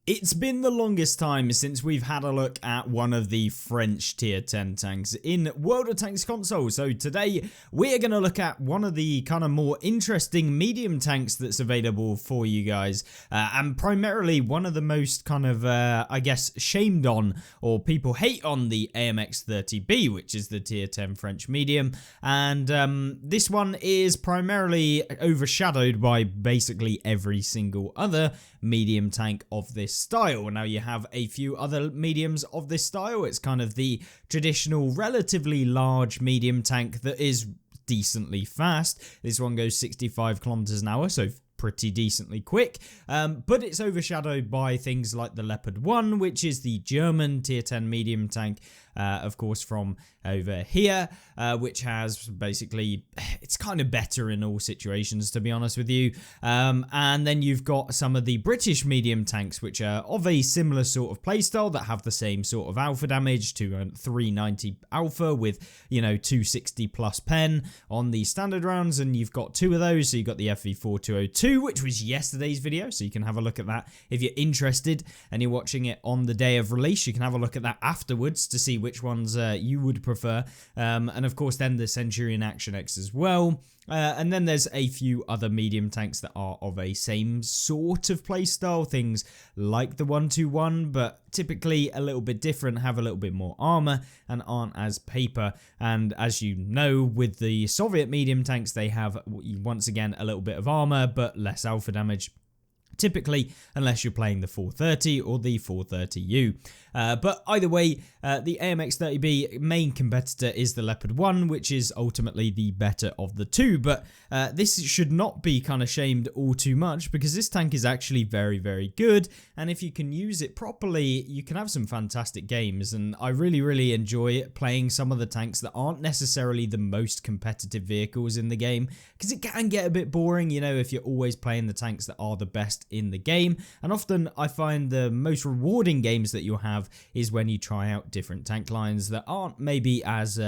It's been the longest time since we've had a look at one of the French tier 10 tanks in World of Tanks console. So today we're going to look at one of the kind of more interesting medium tanks that's available for you guys. And primarily one of the most kind of, I guess, shamed on or people hate on the AMX-30B, which is the tier 10 French medium. And this one is primarily overshadowed by basically every single other medium tank of this style. Now you have a few other mediums of this style. It's kind of the traditional relatively large medium tank that is decently fast. This one goes 65 kilometers an hour, so pretty decently quick, but it's overshadowed by things like the Leopard 1, which is the German tier 10 medium tank, of course from over here, which has basically, it's kind of better in all situations, to be honest with you. And then you've got some of the British medium tanks, which are of a similar sort of playstyle that have the same sort of alpha damage to 390 alpha with, you know, 260 plus pen on the standard rounds, and you've got two of those. So you've got the FV4202, which was yesterday's video, so you can have a look at that if you're interested and you're watching it on the day of release. You can have a look at that afterwards to see which ones you would prefer, and of course then the Centurion Action X as well. And then there's a few other medium tanks that are of a same sort of playstyle, things like the 121, but typically a little bit different, have a little bit more armor and aren't as paper. And as you know, with the Soviet medium tanks, they have once again a little bit of armor but less alpha damage, typically, unless you're playing the 430 or the 430U. But either way, the AMX-30B main competitor is the Leopard 1, which is ultimately the better of the two. But this should not be kind of shamed all too much, because this tank is actually very, very good. And if you can use it properly, you can have some fantastic games. And I really, really enjoy playing some of the tanks that aren't necessarily the most competitive vehicles in the game, because it can get a bit boring, you know, if you're always playing the tanks that are the best in the game. And often I find the most rewarding games that you'll have is when you try out different tank lines that aren't maybe as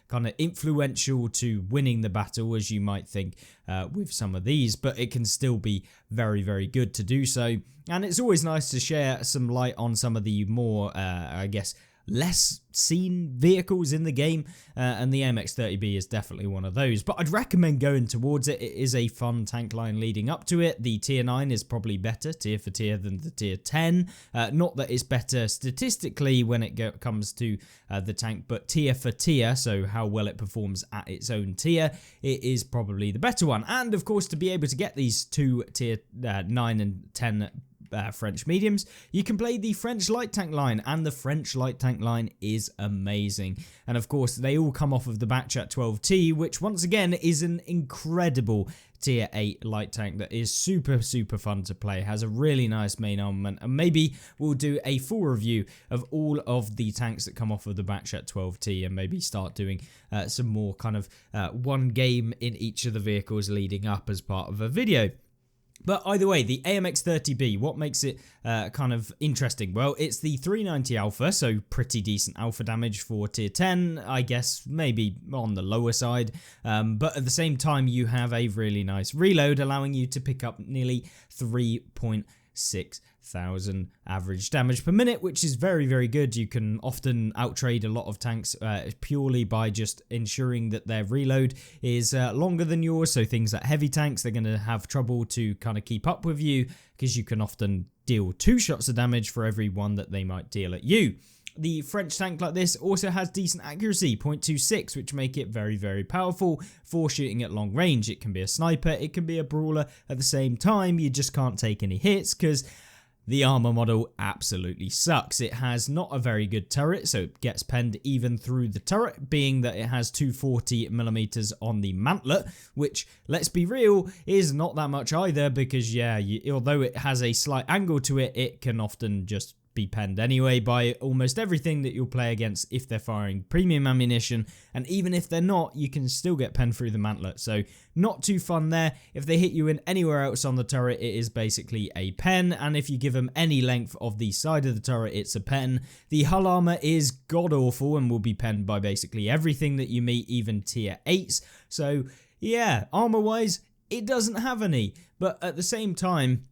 kind of influential to winning the battle as you might think with some of these, but it can still be very, very good to do so. And it's always nice to share some light on some of the more, I guess, less seen vehicles in the game, and the AMX-30B is definitely one of those. But I'd recommend going towards it. It is a fun tank line leading up to it. The tier 9 is probably better tier for tier than the tier 10. Not that it's better statistically when it comes to the tank, but tier for tier, so how well it performs at its own tier, it is probably the better one. And of course, to be able to get these two tier 9 and 10 French mediums, you can play the French light tank line, and the French light tank line is amazing. And of course, they all come off of the Batchat 12T, which once again is an incredible tier 8 light tank that is super, super fun to play, has a really nice main armament, and maybe we'll do a full review of all of the tanks that come off of the Batchat 12T, and maybe start doing some more kind of one game in each of the vehicles leading up as part of a video. But either way, the AMX-30B, what makes it kind of interesting? Well, it's the 390 alpha, so pretty decent alpha damage for tier 10, I guess maybe on the lower side. But at the same time, you have a really nice reload, allowing you to pick up nearly 3.6 thousand average damage per minute, which is very, very good. You can often outtrade a lot of tanks purely by just ensuring that their reload is longer than yours. So things like heavy tanks, they're going to have trouble to kind of keep up with you, because you can often deal 2 shots of damage for every one that they might deal at you. The French tank like this also has decent accuracy, 0.26, which make it very, very powerful for shooting at long range. It can be a sniper, it can be a brawler at the same time. You just can't take any hits because the armor model absolutely sucks. It has not a very good turret, so it gets penned even through the turret, being that it has 240mm on the mantlet, which, let's be real, is not that much either, because yeah, although it has a slight angle to it, it can often just be penned anyway by almost everything that you'll play against if they're firing premium ammunition, and even if they're not, you can still get penned through the mantlet, so not too fun there. If they hit you in anywhere else on the turret, it is basically a pen, and if you give them any length of the side of the turret, it's a pen. The hull armor is god awful and will be penned by basically everything that you meet, even tier 8s, so yeah, armor wise, it doesn't have any, but at the same time,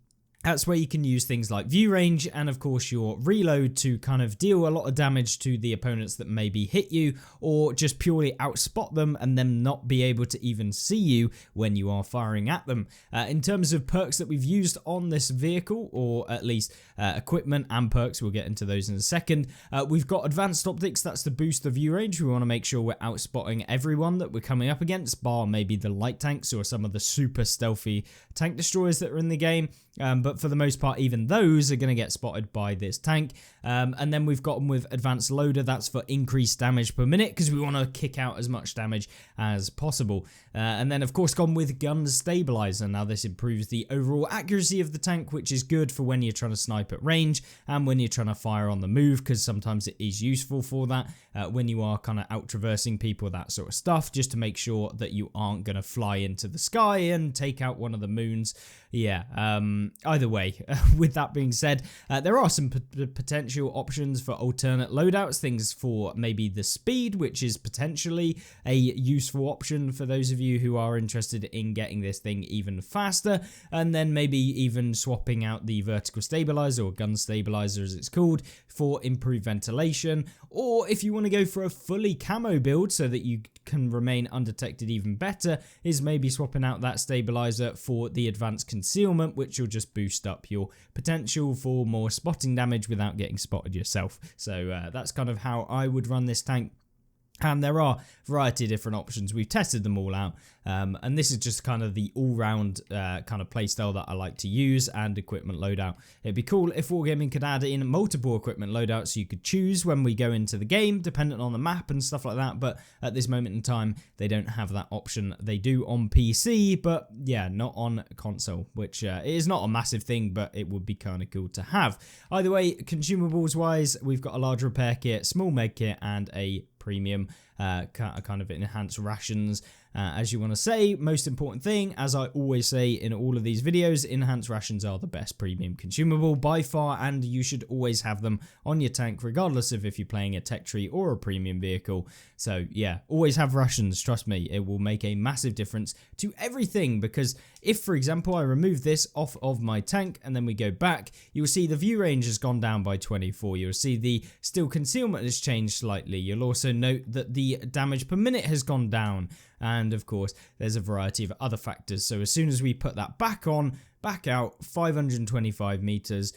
That's where you can use things like view range and of course your reload to kind of deal a lot of damage to the opponents that maybe hit you, or just purely outspot them and them not be able to even see you when you are firing at them. In terms of perks that we've used on this vehicle, or at least equipment and perks, we'll get into those in a second. We've got advanced optics, that's to boost the view range. We want to make sure we're outspotting everyone that we're coming up against, bar maybe the light tanks or some of the super stealthy tank destroyers that are in the game. But for the most part, even those are going to get spotted by this tank. And then we've got them with advanced loader. That's for increased damage per minute because we want to kick out as much damage as possible. And then, of course, gone with gun stabilizer. Now, this improves the overall accuracy of the tank, which is good for when you're trying to snipe at range and when you're trying to fire on the move, because sometimes it is useful for that when you are kind of out traversing people, that sort of stuff, just to make sure that you aren't going to fly into the sky and take out one of the moons. Yeah, either way, with that being said, there are some potential options for alternate loadouts, things for maybe the speed, which is potentially a useful option for those of you who are interested in getting this thing even faster, and then maybe even swapping out the vertical stabilizer, or gun stabilizer as it's called, for improved ventilation, or if you want to go for a fully camo build so that you can remain undetected even better, is maybe swapping out that stabilizer for the advanced concealment, which will just boost up your potential for more spotting damage without getting spotted yourself. So that's kind of how I would run this tank. And there are a variety of different options. We've tested them all out. And this is just kind of the all-round kind of playstyle that I like to use, and equipment loadout. It'd be cool if Wargaming could add in multiple equipment loadouts so you could choose when we go into the game, dependent on the map and stuff like that. But at this moment in time, they don't have that option. They do on PC, but yeah, not on console, which is not a massive thing, but it would be kind of cool to have. Either way, consumables-wise, we've got a large repair kit, small med kit, and a premium kind of enhanced rations, as you want to say. Most important thing, as I always say in all of these videos, enhanced rations are the best premium consumable by far, and you should always have them on your tank regardless of if you're playing a tech tree or a premium vehicle. So yeah, always have rations, trust me, it will make a massive difference to everything. Because if, for example, I remove this off of my tank and then we go back, you'll see the view range has gone down by 24. You'll see the still concealment has changed slightly. You'll also note that the damage per minute has gone down. And of course, there's a variety of other factors. So as soon as we put that back on, back out, 525 meters,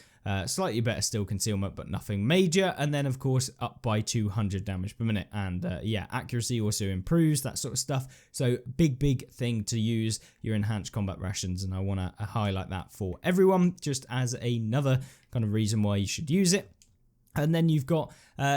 slightly better still concealment, but nothing major. And then, of course, up by 200 damage per minute. And yeah, accuracy also improves, that sort of stuff. So big thing to use your enhanced combat rations. And I want to highlight that for everyone, just as another kind of reason why you should use it. And then you've got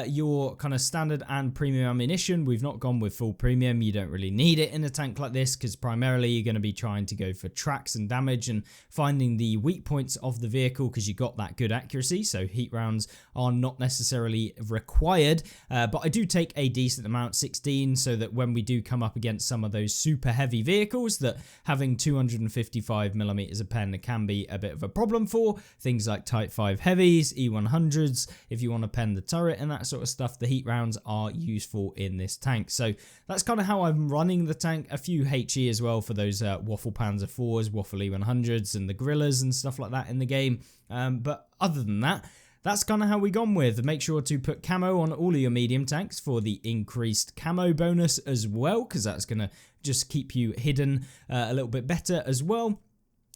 your kind of standard and premium ammunition. We've not gone with full premium. You don't really need it in a tank like this, because primarily you're going to be trying to go for tracks and damage and finding the weak points of the vehicle, because you got that good accuracy. So heat rounds are not necessarily required, but I do take a decent amount, 16, so that when we do come up against some of those super heavy vehicles that having 255mm of pen can be a bit of a problem for, things like Type 5 heavies, E100s, if you want to pen the turret and that sort of stuff, the heat rounds are useful in this tank. So that's kind of how I'm running the tank. A few HE as well for those Waffle Panzer 4s, Waffle E100s, and the Gorillas and stuff like that in the game. But other than that, that's kind of how we gone with. Make sure to put camo on all of your medium tanks for the increased camo bonus as well, because that's going to just keep you hidden a little bit better as well.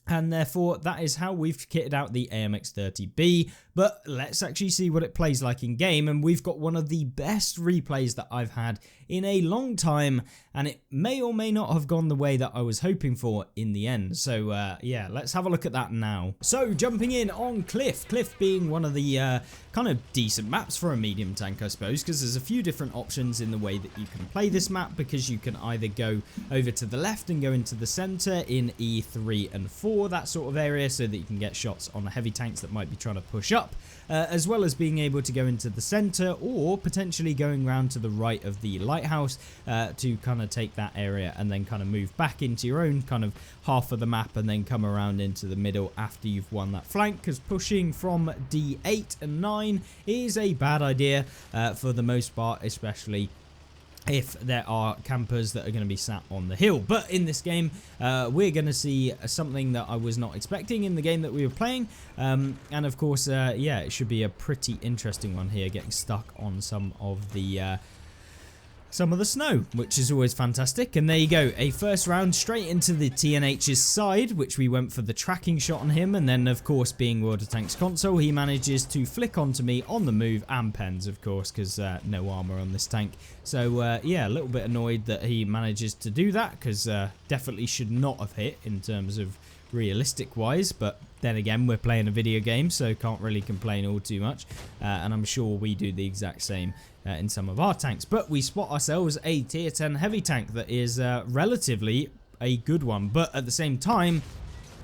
And therefore, that is how we've kitted out the AMX-30B. But let's actually see what it plays like in game. And we've got one of the best replays that I've had in a long time. And it may or may not have gone the way that I was hoping for in the end. So yeah, let's have a look at that now. So jumping in on Cliff. Cliff being one of the kind of decent maps for a medium tank, I suppose. Because there's a few different options in the way that you can play this map. Because you can either go over to the left and go into the center in E3 and 4. That sort of area, so that you can get shots on the heavy tanks that might be trying to push up, as well as being able to go into the center, or potentially going around to the right of the lighthouse to kind of take that area and then kind of move back into your own kind of half of the map and then come around into the middle after you've won that flank, because pushing from D8 and 9 is a bad idea for the most part, especially if there are campers that are going to be sat on the hill. But in this game, we're going to see something that I was not expecting in the game that we were playing. And of course, yeah, it should be a pretty interesting one here, getting stuck on some of the snow, which is always fantastic. And there you go, a first round straight into the TNH's side, which we went for the tracking shot on him, and then of course, being World of Tanks console, he manages to flick onto me on the move, and pens of course, because no armor on this tank. So yeah, a little bit annoyed that he manages to do that, because definitely should not have hit in terms of realistic wise, but then again, we're playing a video game, so can't really complain all too much, and I'm sure we do the exact same in some of our tanks. But we spot ourselves a tier 10 heavy tank that is relatively a good one, but at the same time,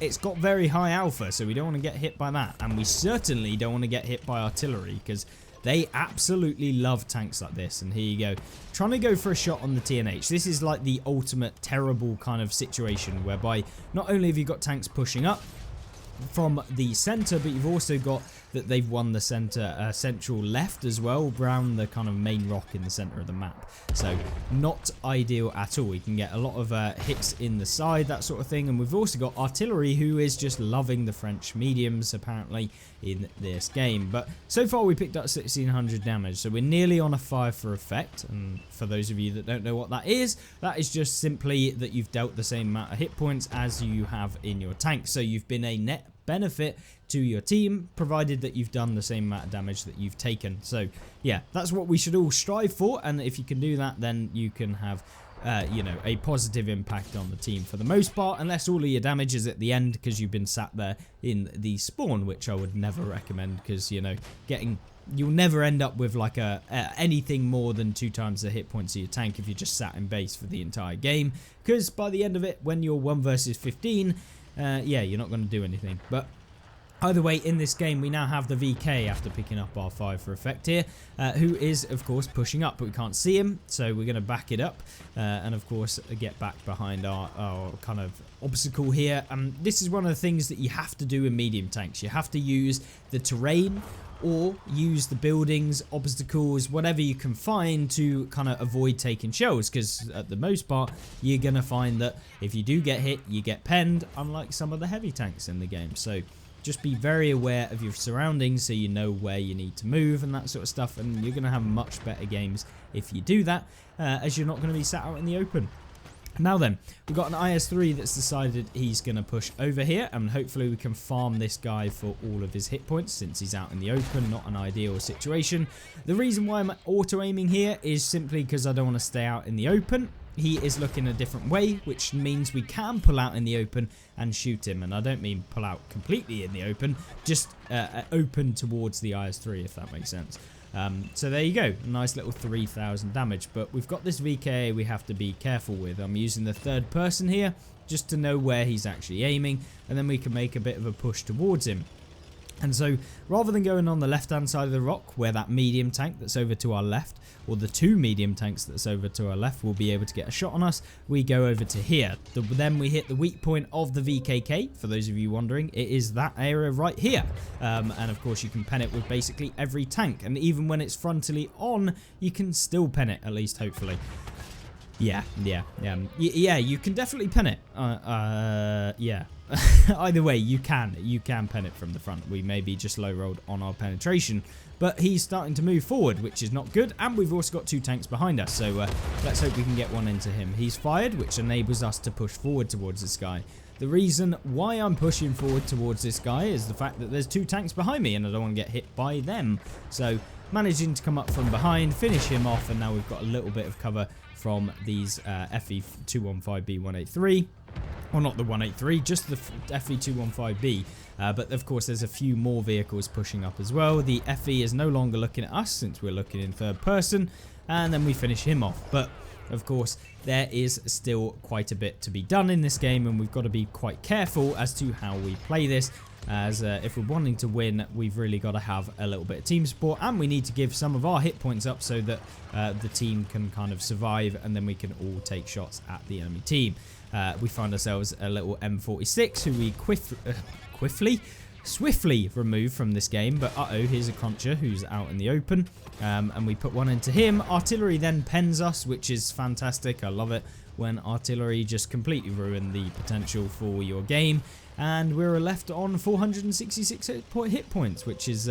it's got very high alpha, so we don't want to get hit by that, and we certainly don't want to get hit by artillery, because they absolutely love tanks like this. And here you go, trying to go for a shot on the TNH. This is like the ultimate terrible kind of situation, whereby not only have you got tanks pushing up from the center, but you've also got that they've won the center central left as well, around the kind of main rock in the center of the map. So not ideal at all. You can get a lot of hits in the side, that sort of thing. And we've also got artillery, who is just loving the French mediums apparently in this game. But so far we picked up 1600 damage, so we're nearly on a 5 for effect. And for those of you that don't know what that is just simply that you've dealt the same amount of hit points as you have in your tank. So you've been a net benefit to your team, provided that you've done the same amount of damage that you've taken. So yeah, that's what we should all strive for, and if you can do that, then you can have you know, a positive impact on the team for the most part, unless all of your damage is at the end because you've been sat there in the spawn, which I would never recommend, because you know, you'll never end up with like anything more than 2 times the hit points of your tank if you just sat in base for the entire game, because by the end of it, when you're 1 versus 15, yeah, you're not going to do anything. But either way, in this game, we now have the VK after picking up our 5 for effect here, who is, of course, pushing up, but we can't see him, so we're going to back it up, and, of course, get back behind our kind of obstacle here. This is one of the things that you have to do in medium tanks. You have to use the terrain, or use the buildings, obstacles, whatever you can find to kind of avoid taking shells, because at the most part, you're going to find that if you do get hit, you get penned, unlike some of the heavy tanks in the game. So just be very aware of your surroundings, so you know where you need to move and that sort of stuff, and you're going to have much better games if you do that, as you're not going to be sat out in the open. Now then, we've got an IS-3 that's decided he's going to push over here, and hopefully we can farm this guy for all of his hit points, since he's out in the open, not an ideal situation. The reason why I'm auto-aiming here is simply because I don't want to stay out in the open. He is looking a different way, which means we can pull out in the open and shoot him. And I don't mean pull out completely in the open, just open towards the IS-3, if that makes sense. So there you go, a nice little 3000 damage, but we've got this VK we have to be careful with. I'm using the third person here just to know where he's actually aiming, and then we can make a bit of a push towards him. And so rather than going on the left hand side of the rock, where that medium tank that's over to our left, or the 2 medium tanks that's over to our left will be able to get a shot on us, we go over to here. Then we hit the weak point of the VKK. For those of you wondering, it is that area right here. And of course you can pen it with basically every tank, and even when it's frontally on, you can still pen it, at least hopefully. Yeah, you can definitely pen it. Yeah. Either way, you can pen it from the front. We may be just low rolled on our penetration, but he's starting to move forward, which is not good, and we've also got 2 tanks behind us, so let's hope we can get one into him. He's fired, which enables us to push forward towards this guy. The reason why I'm pushing forward towards this guy is the fact that there's 2 tanks behind me, and I don't want to get hit by them. So managing to come up from behind, finish him off, and now we've got a little bit of cover from these FE215B183. Well, not the 183, just the FE215B. But of course, there's a few more vehicles pushing up as well. The FE is no longer looking at us, since we're looking in third person, and then we finish him off. But of course, there is still quite a bit to be done in this game, and we've got to be quite careful as to how we play this, as if we're wanting to win, we've really got to have a little bit of team support, and we need to give some of our hit points up so that the team can kind of survive, and then we can all take shots at the enemy team. We find ourselves a little M46 who we quickly swiftly removed from this game. But here's a Concher who's out in the open, and we put one into him. Artillery then pens us, which is fantastic. I love it when artillery just completely ruin the potential for your game. And we're left on 466 hit points, which is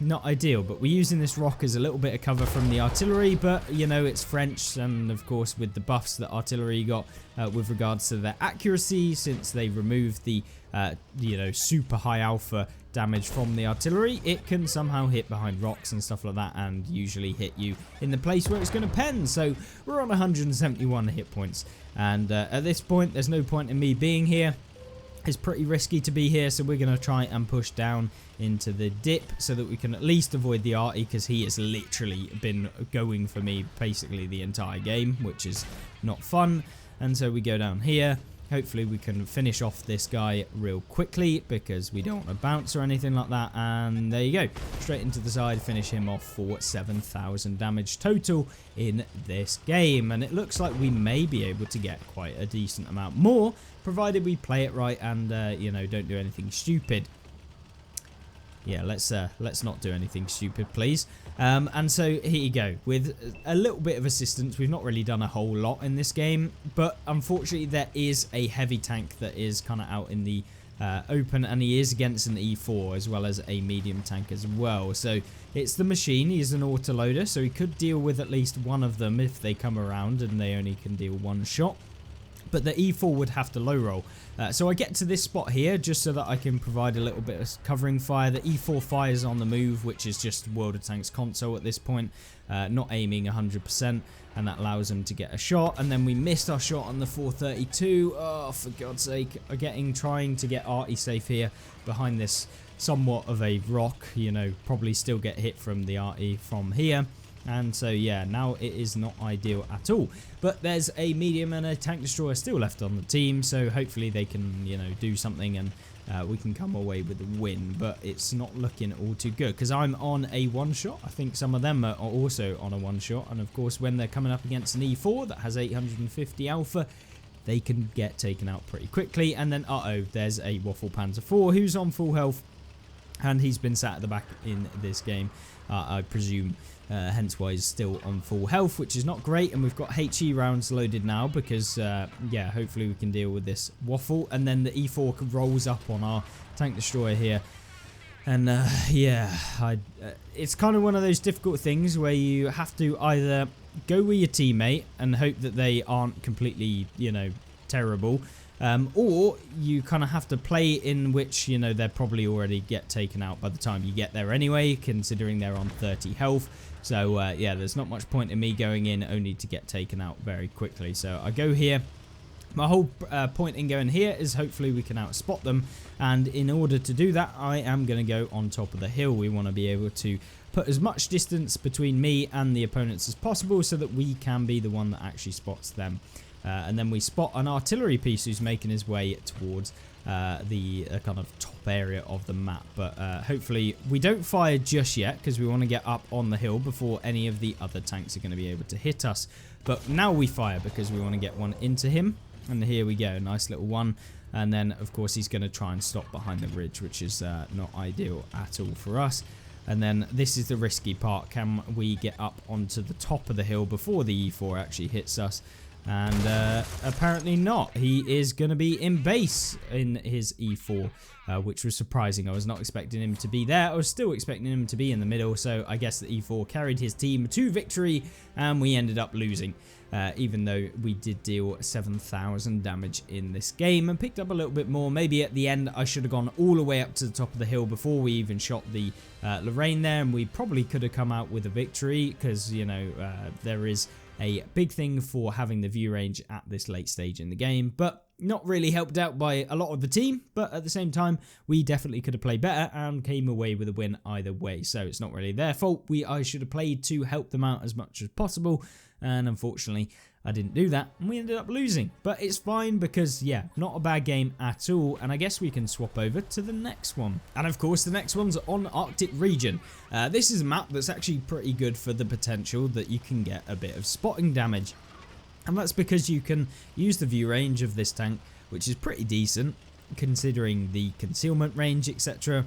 not ideal. But we're using this rock as a little bit of cover from the artillery, but you know, it's French, and of course with the buffs that artillery got with regards to their accuracy, since they removed the you know, super high alpha damage from the artillery, it can somehow hit behind rocks and stuff like that, and usually hit you in the place where it's going to pen. So we're on 171 hit points, and at this point there's no point in me being here. It's pretty risky to be here, so we're going to try and push down into the dip so that we can at least avoid the arty, because he has literally been going for me basically the entire game, which is not fun. And so we go down here. Hopefully we can finish off this guy real quickly, because we don't want to bounce or anything like that. And there you go, straight into the side, finish him off for 7,000 damage total in this game. And it looks like we may be able to get quite a decent amount more, provided we play it right and you know, don't do anything stupid. Yeah, let's not do anything stupid, please. And so here you go. With a little bit of assistance, we've not really done a whole lot in this game, but unfortunately there is a heavy tank that is kind of out in the open, and he is against an E4 as well as a medium tank as well. So it's the machine. He's an autoloader, so he could deal with at least one of them if they come around and they only can deal one shot. But the E4 would have to low roll. So I get to this spot here just so that I can provide a little bit of covering fire. The E4 fires on the move, which is just World of Tanks console at this point, not aiming 100%, and that allows him to get a shot. And then we missed our shot on the 432. Oh, for God's sake, trying to get arty safe here behind this somewhat of a rock. You know, probably still get hit from the arty from here. And so yeah, now it is not ideal at all. But there's a medium and a tank destroyer still left on the team, so hopefully they can, you know, do something and we can come away with a win. But it's not looking all too good, because I'm on a one shot. I think some of them are also on a one shot, and of course when they're coming up against an E4 that has 850 alpha, they can get taken out pretty quickly. And then there's a Waffle Panzer IV who's on full health, and he's been sat at the back in this game, I presume. Hence why he's still on full health, which is not great. And we've got HE rounds loaded now because, yeah, hopefully we can deal with this Waffle. And then the E4 rolls up on our tank destroyer here. And, yeah, it's kind of one of those difficult things where you have to either go with your teammate and hope that they aren't completely, you know, terrible. Or you kind of have to play in which, you know, they'll probably already get taken out by the time you get there anyway, considering they're on 30 health. So, yeah, there's not much point in me going in only to get taken out very quickly. So I go here. My whole point in going here is hopefully we can outspot them. And in order to do that, I am going to go on top of the hill. We want to be able to put as much distance between me and the opponents as possible so that we can be the one that actually spots them. And then we spot an artillery piece who's making his way towards the kind of top area of the map. But hopefully we don't fire just yet, because we want to get up on the hill before any of the other tanks are going to be able to hit us. But now we fire because we want to get one into him. And here we go, nice little one. And then of course he's going to try and stop behind the ridge, which is not ideal at all for us. And then this is the risky part. Can we get up onto the top of the hill before the E4 actually hits us? And apparently not. He is going to be in base in his E4, which was surprising. I was not expecting him to be there. I was still expecting him to be in the middle. So I guess the E4 carried his team to victory, and we ended up losing. Even though we did deal 7,000 damage in this game and picked up a little bit more. Maybe at the end I should have gone all the way up to the top of the hill before we even shot the Lorraine there, and we probably could have come out with a victory, because, you know, there is a big thing for having the view range at this late stage in the game, but not really helped out by a lot of the team. But at the same time, we definitely could have played better and came away with a win either way, so it's not really their fault. I should have played to help them out as much as possible, and unfortunately I didn't do that and we ended up losing. But it's fine, because yeah, not a bad game at all. And I guess we can swap over to the next one. And of course the next one's on Arctic region. This is a map that's actually pretty good for the potential that you can get a bit of spotting damage. And that's because you can use the view range of this tank, which is pretty decent. considering the concealment range, etc.,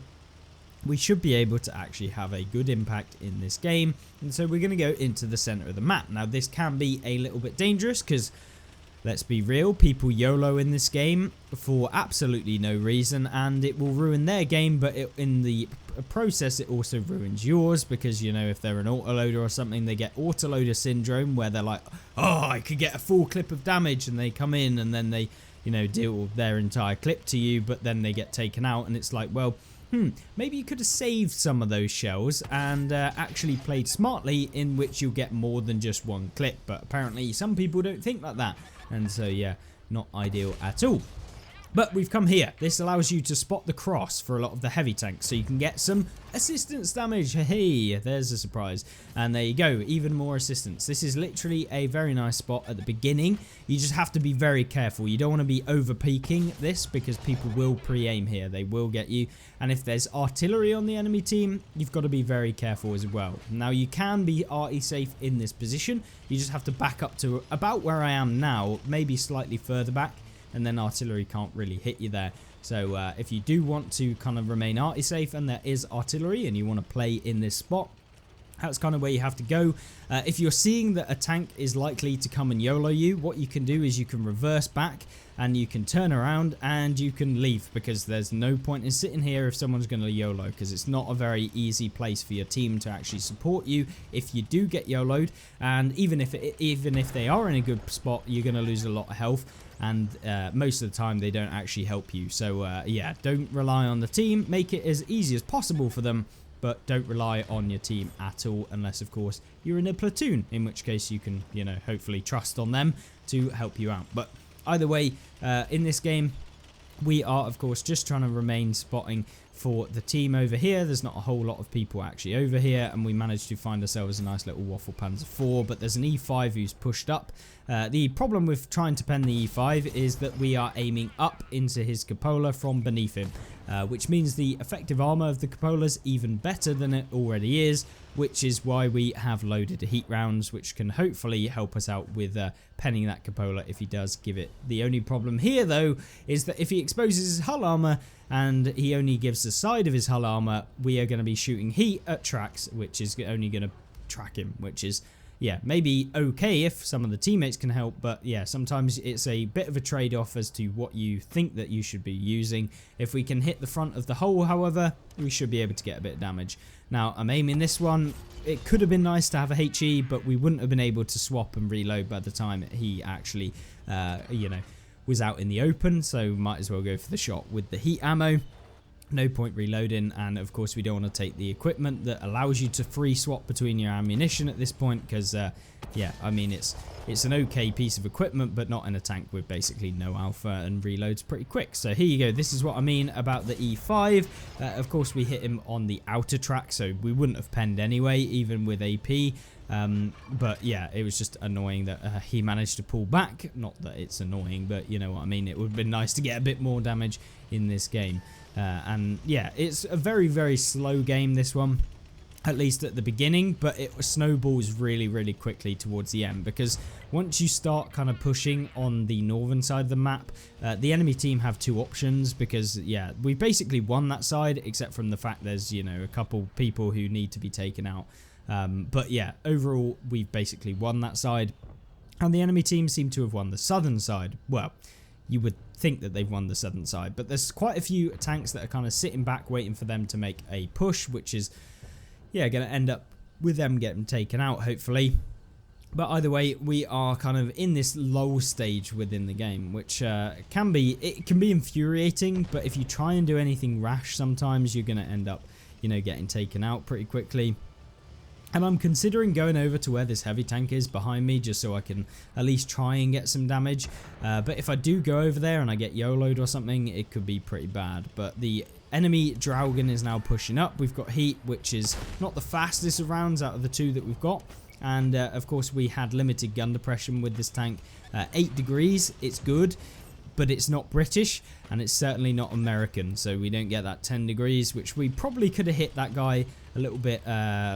we should be able to actually have a good impact in this game. And so we're going to go into the center of the map. Now this can be a little bit dangerous because, let's be real, people YOLO in this game for absolutely no reason, and it will ruin their game, but in the process it also ruins yours, because, you know, if they're an autoloader or something, they get autoloader syndrome where they're like, oh, I could get a full clip of damage, and they come in and then they, you know, deal their entire clip to you, but then they get taken out, and it's like, well, maybe you could have saved some of those shells and actually played smartly, in which you'll get more than just one clip. But apparently some people don't think like that, and so yeah, not ideal at all. But we've come here. This allows you to spot the cross for a lot of the heavy tanks, so you can get some assistance damage. Hey, there's a surprise. And there you go, even more assistance. This is literally a very nice spot at the beginning. You just have to be very careful. You don't want to be over peaking this, because people will pre-aim here. They will get you. And if there's artillery on the enemy team, you've got to be very careful as well. Now, you can be arty safe in this position. You just have to back up to about where I am now, maybe slightly further back, and then artillery can't really hit you there. So if you do want to kind of remain arty safe and there is artillery and you want to play in this spot, that's kind of where you have to go. If you're seeing that a tank is likely to come and YOLO you, what you can do is you can reverse back and you can turn around and you can leave, because there's no point in sitting here if someone's going to YOLO, because it's not a very easy place for your team to actually support you if you do get YOLO'd. And even if they are in a good spot, you're going to lose a lot of health, and most of the time they don't actually help you. So yeah, don't rely on the team. Make it as easy as possible for them, but don't rely on your team at all, unless of course you're in a platoon, in which case you can, you know, hopefully trust on them to help you out. But either way, in this game we are of course just trying to remain spotting for the team over here. There's not a whole lot of people actually over here, and we managed to find ourselves a nice little Waffle Panzer IV, but there's an E5 who's pushed up. The problem with trying to pen the E5 is that we are aiming up into his cupola from beneath him, which means the effective armor of the cupola is even better than it already is, which is why we have loaded heat rounds, which can hopefully help us out with penning that cupola if he does give it. The only problem here though is that if he exposes his hull armor and he only gives the side of his hull armor, we are going to be shooting heat at tracks, which is only going to track him, which is, yeah, maybe okay if some of the teammates can help, but yeah, sometimes it's a bit of a trade-off as to what you think that you should be using. If we can hit the front of the hull, however, we should be able to get a bit of damage. Now, I'm aiming this one. It could have been nice to have a HE, but we wouldn't have been able to swap and reload by the time he actually, you know, was out in the open, so might as well go for the shot with the heat ammo. No point reloading, and of course we don't want to take the equipment that allows you to free swap between your ammunition at this point, because yeah, I mean it's an okay piece of equipment, but not in a tank with basically no alpha, and reloads pretty quick. So here you go, this is what I mean about the E5. Of course we hit him on the outer track, so we wouldn't have penned anyway, even with AP. But yeah, it was just annoying that he managed to pull back. Not that it's annoying, but you know what I mean. It would have been nice to get a bit more damage in this game. And yeah, it's a very, very slow game, this one, at least at the beginning, but it snowballs really, really quickly towards the end, because once you start kind of pushing on the northern side of the map, the enemy team have two options, because yeah, we basically won that side, except from the fact there's, you know, a couple people who need to be taken out. But yeah, overall, we've basically won that side, and the enemy team seem to have won the southern side. Well, you would think that they've won the southern side, but there's quite a few tanks that are kind of sitting back waiting for them to make a push, which is, yeah, going to end up with them getting taken out, hopefully. But either way, we are kind of in this lull stage within the game, which can be infuriating, but if you try and do anything rash, sometimes you're going to end up, you know, getting taken out pretty quickly. And I'm considering going over to where this heavy tank is behind me, just so I can at least try and get some damage. But if I do go over there and I get YOLO'd or something, it could be pretty bad. But the enemy Draugen is now pushing up. We've got heat, which is not the fastest of rounds out of the two that we've got. And of course we had limited gun depression with this tank. 8 degrees, it's good, but it's not British, and it's certainly not American, so we don't get that 10 degrees, which we probably could have hit that guy a little bit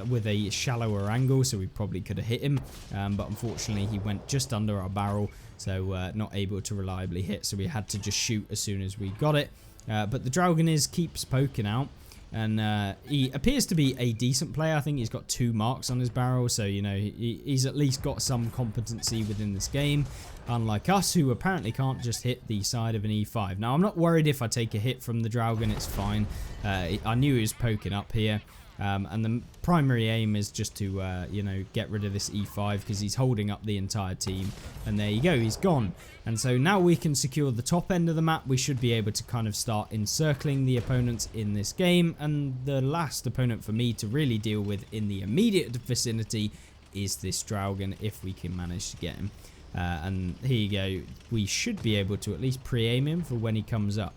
with a shallower angle, so we probably could have hit him, but unfortunately he went just under our barrel, so not able to reliably hit, so we had to just shoot as soon as we got it. But the Draugr keeps poking out, and he appears to be a decent player. I think he's got 2 marks on his barrel, so you know he's at least got some competency within this game, unlike us, who apparently can't just hit the side of an E5. Now, I'm not worried if I take a hit from the Draugr, it's fine. I knew he was poking up here. And the primary aim is just to, you know, get rid of this E5 because he's holding up the entire team. And there you go, he's gone. And so now we can secure the top end of the map. We should be able to kind of start encircling the opponents in this game. And the last opponent for me to really deal with in the immediate vicinity is this Draugr, if we can manage to get him. And here you go, we should be able to at least pre-aim him for when he comes up.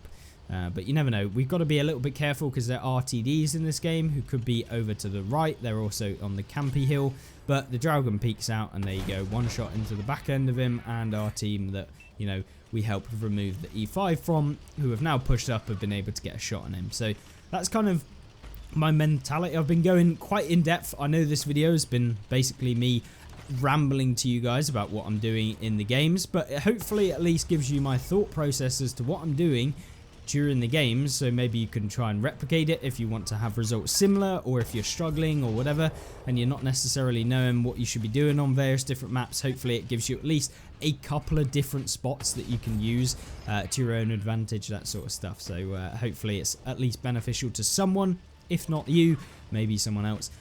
But you never know. We've got to be a little bit careful because there are TDs in this game who could be over to the right. They're also on the campy hill. But the Draugr peeks out, and there you go. 1 shot into the back end of him, and our team that, you know, we helped remove the E5 from, who have now pushed up, have been able to get a shot on him. So that's kind of my mentality. I've been going quite in depth. I know this video has been basically me rambling to you guys about what I'm doing in the games, but it hopefully at least gives you my thought process as to what I'm doing during the games, so maybe you can try and replicate it if you want to have results similar, or if you're struggling or whatever and you're not necessarily knowing what you should be doing on various different maps. Hopefully it gives you at least a couple of different spots that you can use to your own advantage, that sort of stuff. So hopefully it's at least beneficial to someone, if not you, maybe someone else.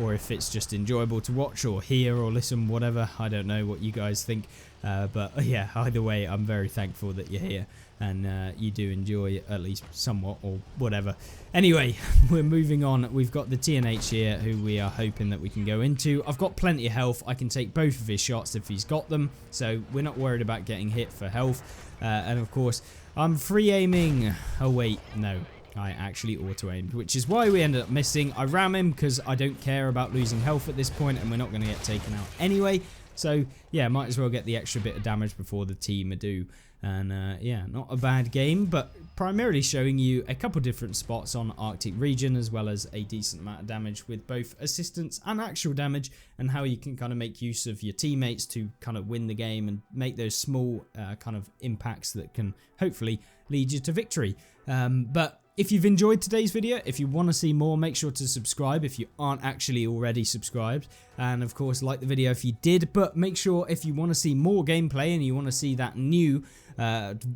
Or if it's just enjoyable to watch or hear or listen, whatever. I don't know what you guys think, but yeah, either way, I'm very thankful that you're here and you do enjoy at least somewhat or whatever. Anyway, we're moving on. We've got the TNH here, who we are hoping that we can go into. I've got plenty of health. I can take both of his shots if he's got them, so we're not worried about getting hit for health. And of course, I'm free aiming. Oh wait, no. I actually auto-aimed, which is why we ended up missing. I ram him because I don't care about losing health at this point, and we're not going to get taken out anyway. So, yeah, might as well get the extra bit of damage before the team do. And, yeah, not a bad game, but primarily showing you a couple different spots on Arctic region, as well as a decent amount of damage with both assistance and actual damage, and how you can kind of make use of your teammates to kind of win the game and make those small kind of impacts that can hopefully lead you to victory. But if you've enjoyed today's video, if you want to see more, make sure to subscribe if you aren't actually already subscribed. And of course, like the video if you did, but make sure if you want to see more gameplay and you want to see that new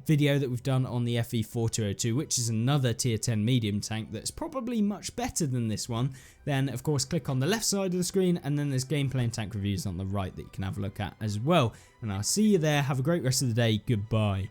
video that we've done on the FE4202, which is another tier 10 medium tank that's probably much better than this one, then of course click on the left side of the screen, and then there's gameplay and tank reviews on the right that you can have a look at as well. And I'll see you there. Have a great rest of the day. Goodbye.